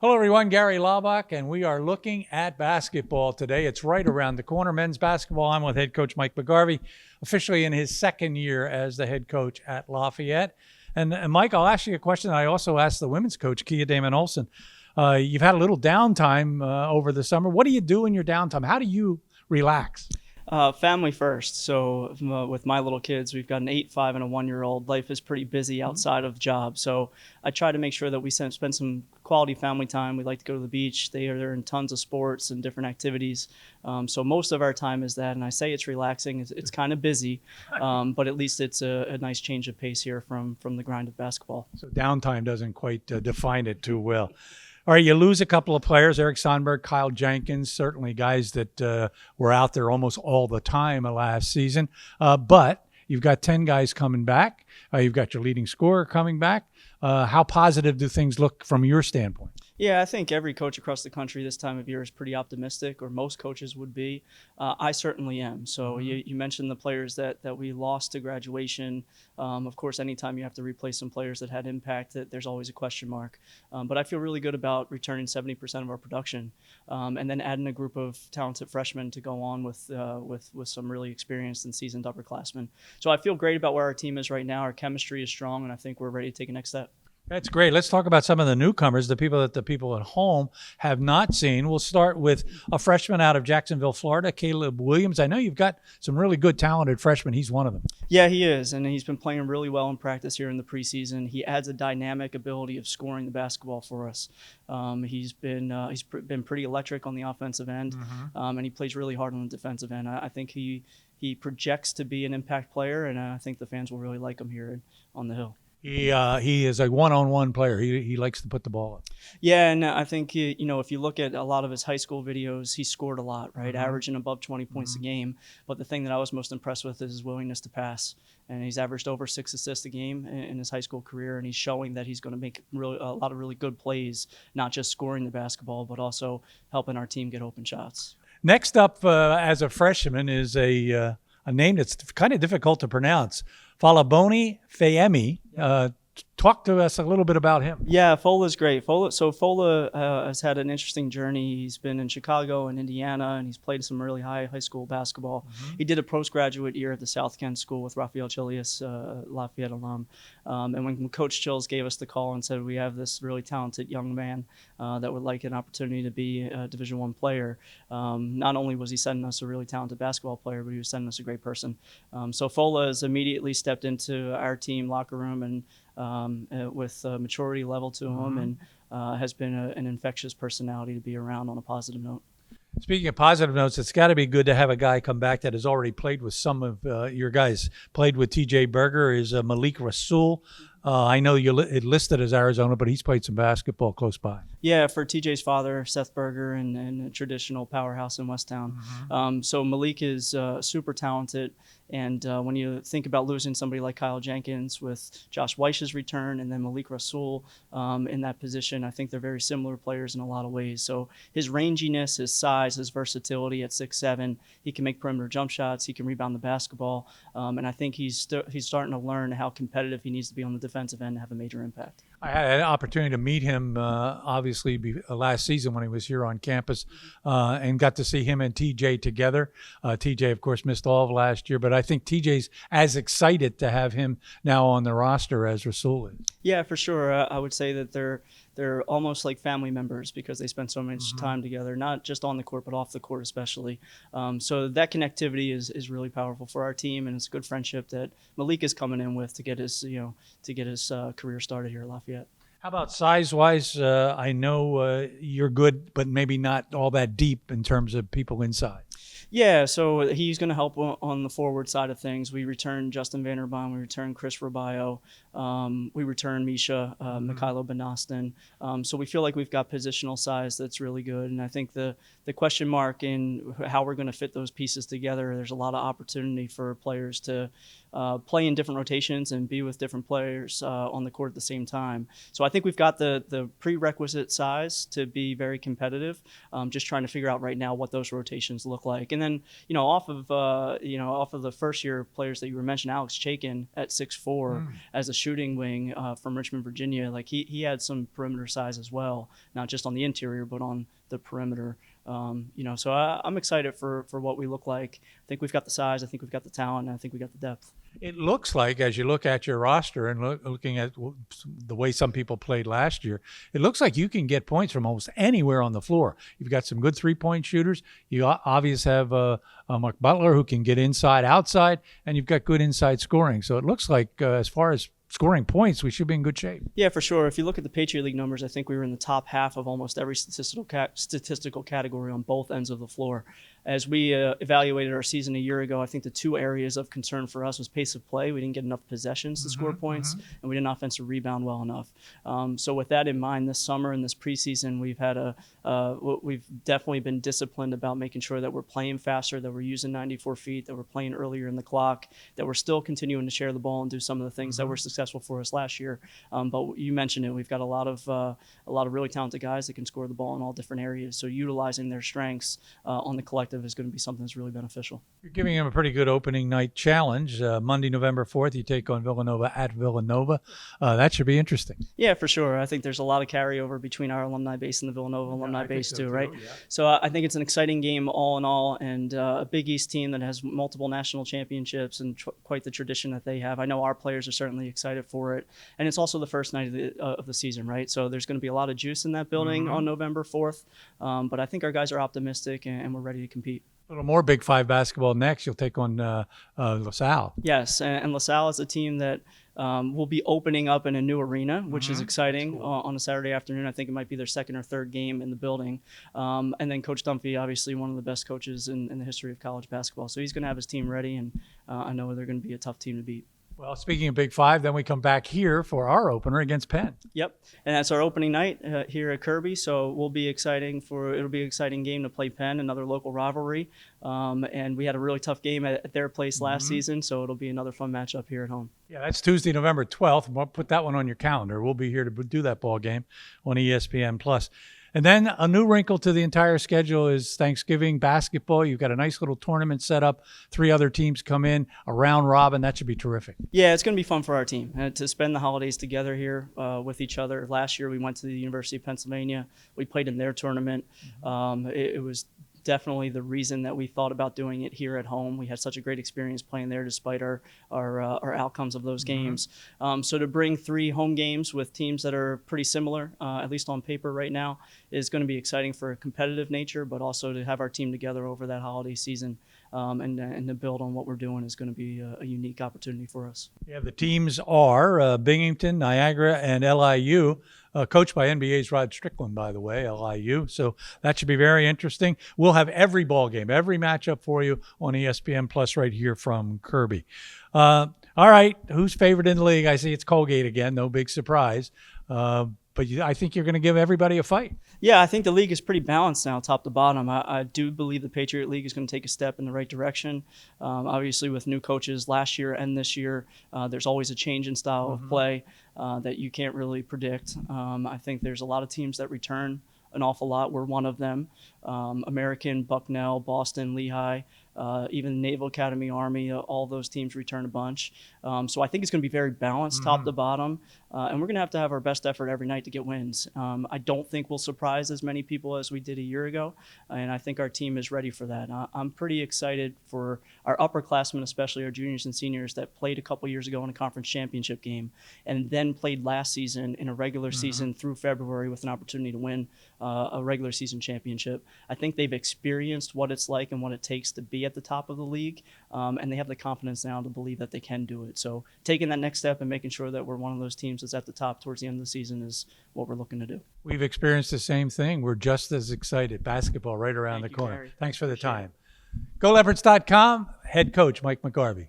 Hello, everyone. Gary Laubach, and we are looking at basketball today. It's right around the corner. Men's basketball. I'm with head coach Mike McGarvey, officially in his second year as the head coach at Lafayette. And Mike, I'll ask you a question I also asked the women's coach, Kia Damon Olsen. You've had a little downtime over the summer. What do you do in your downtime? How do you relax? Family first. So with my little kids, we've got an 8, 5, and a 1-year-old. Life is pretty busy outside of job. So I try to make sure that we spend some quality family time. We like to go to the beach. They're in tons of sports and different activities. So most of our time is that. And I say it's relaxing. It's kind of busy, but at least it's a nice change of pace here from the grind of basketball. So downtime doesn't quite define it too well. All right, you lose a couple of players, Eric Sonberg, Kyle Jenkins, certainly guys that were out there almost all the time last season. But you've got 10 guys coming back. You've got your leading scorer coming back. How positive do things look from your standpoint? Yeah, I think every coach across the country this time of year is pretty optimistic, or most coaches would be. I certainly am. So you mentioned the players that we lost to graduation. Of course, anytime you have to replace some players that had impact, there's always a question mark. But I feel really good about returning 70% of our production, and then adding a group of talented freshmen to go on with some really experienced and seasoned upperclassmen. So I feel great about where our team is right now. Our chemistry is strong, and I think we're ready to take a next step. That's great. Let's talk about some of the newcomers, the people at home have not seen. We'll start with a freshman out of Jacksonville, Florida, Caleb Williams. I know you've got some really good, talented freshmen. He's one of them. Yeah, he is, and he's been playing really well in practice here in the preseason. He adds a dynamic ability of scoring the basketball for us. He's been pretty electric on the offensive end, and he plays really hard on the defensive end. I think he projects to be an impact player, and I think the fans will really like him here on the Hill. He is a one-on-one player. He likes to put the ball up. Yeah, and I think, if you look at a lot of his high school videos, he scored a lot, right? Averaging above 20 points a game. But the thing that I was most impressed with is his willingness to pass. And he's averaged over 6 assists a game in his high school career, and he's showing that he's going to make a lot of really good plays, not just scoring the basketball, but also helping our team get open shots. Next up as a freshman is a name that's kind of difficult to pronounce. Falaboni Fayemi. Talk to us a little bit about him. Yeah, Fola's great. Fola has had an interesting journey. He's been in Chicago and Indiana, and he's played some really high school basketball. He did a postgraduate year at the South Kent School with Rafael Chilius, Lafayette alum. And when Coach Chills gave us the call and said, we have this really talented young man that would like an opportunity to be a Division I player, not only was he sending us a really talented basketball player, but he was sending us a great person. So Fola has immediately stepped into our team locker room and with a maturity level to him, and has been an infectious personality to be around on a positive note. Speaking of positive notes, it's got to be good to have a guy come back that has already played with some of your guys. Played with T.J. Berger is Malik Rasul. I know you listed as Arizona, but he's played some basketball close by. Yeah, for TJ's father, Seth Berger, and a traditional powerhouse in Westtown. So Malik is super talented. And when you think about losing somebody like Kyle Jenkins with Josh Weish's return and then Malik Rasul in that position, I think they're very similar players in a lot of ways. So his ranginess, his size, his versatility at 6'7", he can make perimeter jump shots, he can rebound the basketball, and I think he's starting to learn how competitive he needs to be on the defensive end to have a major impact. I had an opportunity to meet him, obviously, last season when he was here on campus, and got to see him and TJ together. TJ, of course, missed all of last year, but I think TJ's as excited to have him now on the roster as Rasul is. Yeah, for sure. I would say that they're almost like family members because they spend so much time together, not just on the court, but off the court especially. So that connectivity is really powerful for our team, and it's a good friendship that Malik is coming in with to get his career started here at Lafayette. How about size-wise? I know you're good, but maybe not all that deep in terms of people inside. Yeah, so he's going to help on the forward side of things. We return Justin Vanderbom, we return Chris Rabayo, we return Misha, Mikhailo Benastin. So we feel like we've got positional size that's really good. And I think the question mark in how we're going to fit those pieces together, there's a lot of opportunity for players to play in different rotations and be with different players on the court at the same time. So I think we've got the prerequisite size to be very competitive. Just trying to figure out right now what those rotations look like. And then, off of the first year players that you were mentioning, Alex Chaikin at 6'4" as a shooting wing from Richmond, Virginia. Like he had some perimeter size as well, not just on the interior, but on the perimeter. So I'm excited for what we look like. I think we've got the size. I think we've got the talent. And I think we got the depth. It looks like, as you look at your roster and looking at the way some people played last year, it looks like you can get points from almost anywhere on the floor. You've got some good three-point shooters. You obviously have Mark Butler, who can get inside, outside, and you've got good inside scoring. So it looks like as far as scoring points, we should be in good shape. Yeah, for sure. If you look at the Patriot League numbers, I think we were in the top half of almost every statistical category on both ends of the floor. As we evaluated our season a year ago, I think the two areas of concern for us was pace of play. We didn't get enough possessions to score points, and we didn't offensive rebound well enough. So with that in mind, this summer and this preseason, we've definitely been disciplined about making sure that we're playing faster, that we're using 94 feet, that we're playing earlier in the clock, that we're still continuing to share the ball and do some of the things that were successful for us last year. But you mentioned it. We've got a lot of really talented guys that can score the ball in all different areas. So utilizing their strengths on the collective is going to be something that's really beneficial. You're giving them a pretty good opening night challenge. Monday, November 4th, you take on Villanova at Villanova. That should be interesting. Yeah, for sure. I think there's a lot of carryover between our alumni base and the Villanova alumni base too, right? Yeah. So I think it's an exciting game all in all, and a Big East team that has multiple national championships and quite the tradition that they have. I know our players are certainly excited for it, and it's also the first night of the season, right? So there's going to be a lot of juice in that building on November 4th, but I think our guys are optimistic and we're ready to compete. A little more Big Five basketball next. You'll take on LaSalle. Yes, and LaSalle is a team that will be opening up in a new arena, which is exciting on a Saturday afternoon. I think it might be their second or third game in the building. And then Coach Dunphy, obviously one of the best coaches in the history of college basketball. So he's going to have his team ready, and I know they're going to be a tough team to beat. Well, speaking of Big Five, then we come back here for our opener against Penn. Yep, and that's our opening night here at Kirby. So it'll be an exciting game to play Penn, another local rivalry. And we had a really tough game at their place last season, so it'll be another fun matchup here at home. Yeah, that's Tuesday, November 12th. We'll put that one on your calendar. We'll be here to do that ball game on ESPN+. And then a new wrinkle to the entire schedule is Thanksgiving basketball. You've got a nice little tournament set up. 3 other teams come in, a round robin. That should be terrific. Yeah, it's going to be fun for our team to spend the holidays together here with each other. Last year we went to the University of Pennsylvania. We played in their tournament. It was definitely the reason that we thought about doing it here at home. We had such a great experience playing there despite our outcomes of those games. So to bring 3 home games with teams that are pretty similar, at least on paper right now, is going to be exciting for a competitive nature, but also to have our team together over that holiday season and to build on what we're doing is going to be a unique opportunity for us. Yeah, the teams are Binghamton, Niagara, and LIU. Coached by NBA's Rod Strickland, by the way, LIU. So that should be very interesting. We'll have every ball game, every matchup for you on ESPN+ right here from Kirby. All right, who's favored in the league? I see it's Colgate again. No big surprise. But I think you're going to give everybody a fight. Yeah, I think the league is pretty balanced now, top to bottom. I do believe the Patriot League is going to take a step in the right direction. Obviously, with new coaches last year and this year, there's always a change in style of play that you can't really predict. I think there's a lot of teams that return an awful lot. We're one of them. American, Bucknell, Boston, Lehigh, even Naval Academy, Army, all those teams return a bunch. So I think it's going to be very balanced top to bottom. And we're going to have our best effort every night to get wins. I don't think we'll surprise as many people as we did a year ago. And I think our team is ready for that. I'm pretty excited for our upperclassmen, especially our juniors and seniors that played a couple years ago in a conference championship game and then played last season in a regular season through February with an opportunity to win a regular season championship. I think they've experienced what it's like and what it takes to be at the top of the league, and they have the confidence now to believe that they can do it. So taking that next step and making sure that we're one of those teams that's at the top towards the end of the season is what we're looking to do. We've experienced the same thing. We're just as excited. Basketball right around the corner. Gary. Thanks for the time. GoLeopards.com, head coach Mike McGarvey.